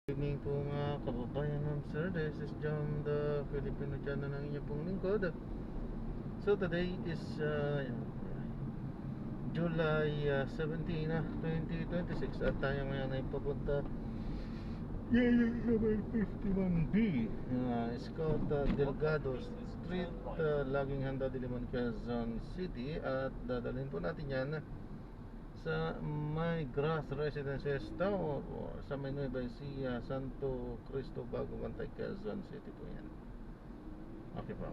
Good evening po mga kababayan, ma'am sir. This is John, the Filipino channel ng inyo pong lingkod. So today is July 17, 2026. At tayo ngayon ay papunta sa may 51B Scout Delgado Street, Laging Handa, Diliman, Quezon City. At dadalhin po natin yan sa may Grass Residences Tower sa may Nueva Ecija, Santo Cristo, Bago Bantay, Quezon City po yan. Okay po.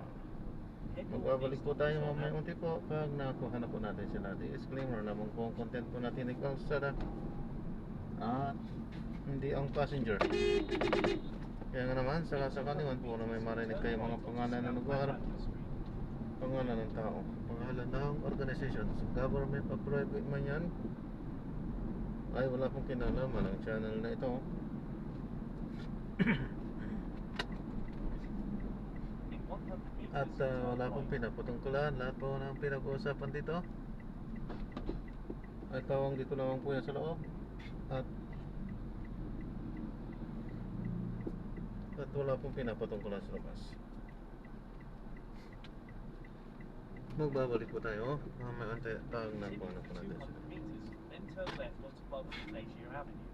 Magbabalik po tayo mamaya unti po pag nakuha na po natin sila. Disclaimer naman po ang content po natin ay kalsada at hindi ang passenger. Kaya nga naman, sakasakaliwan po na may marinig kayo mga pangalan ng lugar, pangalan ng tao, pangalan ng organization, government o private man yan, ay wala pong kinalaman ang channel na ito. At wala pong pinapatungkulan. Lahat po ng pinag-uusapan dito ay tawang dito lamang po yan sa loob. At wala pong pinapatungkulan sa labas. Magbabalik po tayo mamaya unti pag nakuha na po natin sila. Then turn left onto Baldwin Glacier Avenue.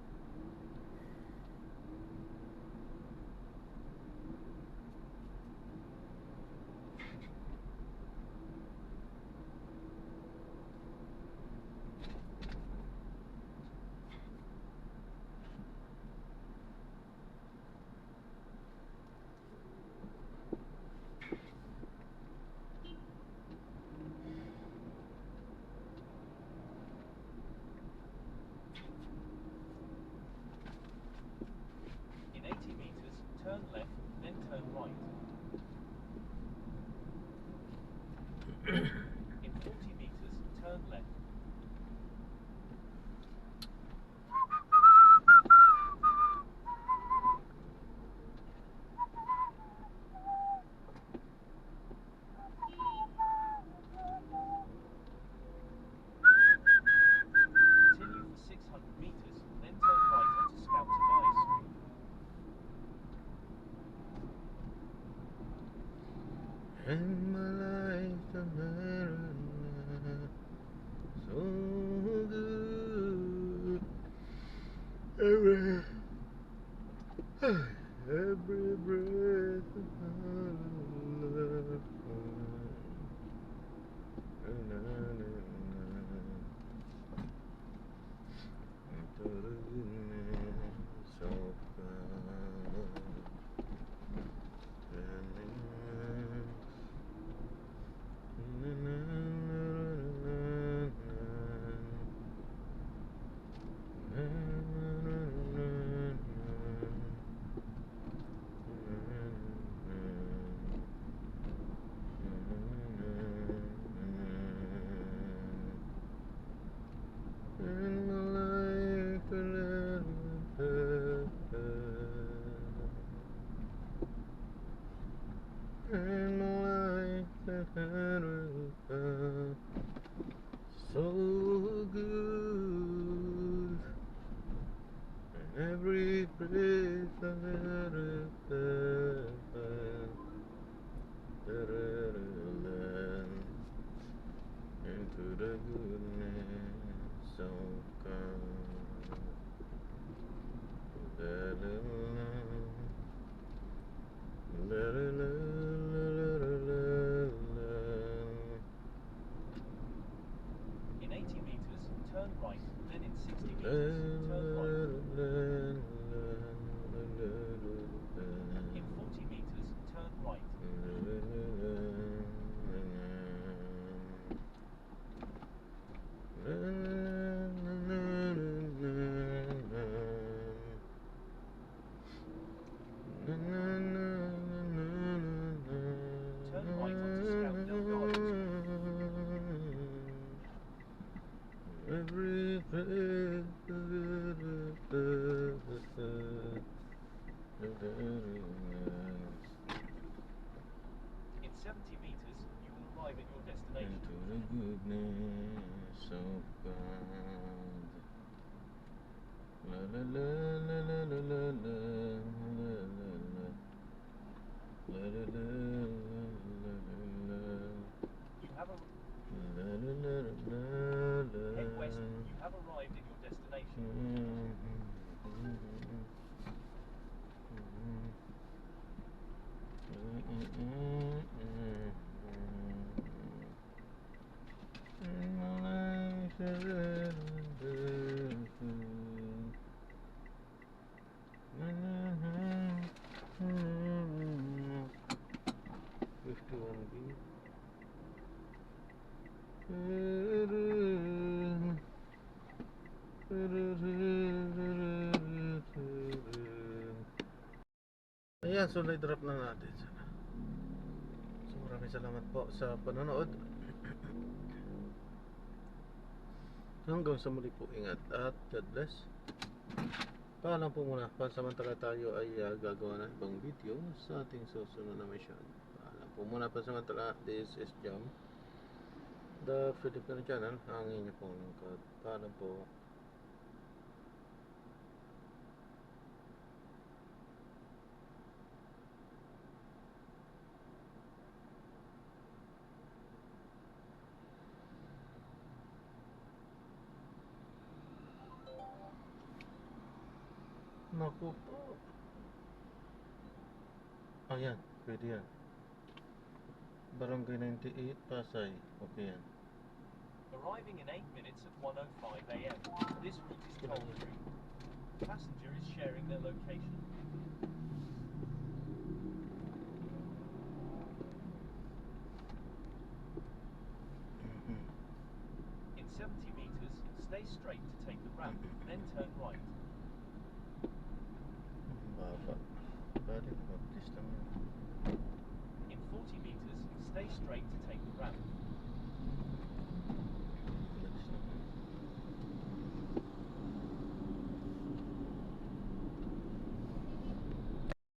In 80 meters, turn left, then turn right. In 40 meters, turn left. Continue for 600 meters, then turn right onto Scout Tobias Street. In my life the matter so good. Every breath of my love. Into the goodness of God. In my life, in my life, so good. Every breath of into the goodness of God. In 80 meters, turn right, then in 60 meters, turn right. In 40 meters, turn right. Ayan, so drop na natin. So maraming salamat po sa panonood. Hanggang sa muli po, ingat at God bless. Paalam po muna. Pansamantala tayo ay gagawa ng ibang video sa ating susunod na mission. Paalam po muna pansamantala. This is Jam, the Filipino channel. Ang inyo pong lingkod. Paalam po. Naku po. Ayan, pwede yan. Barangay 98, Pasay. Okay yan. Arriving in 8 minutes at 1:05 a.m. This route is toll-free. Passenger is sharing their location. In 70 meters, stay straight to take the ramp, then turn right. Baba. Balik, mabilis lang yan.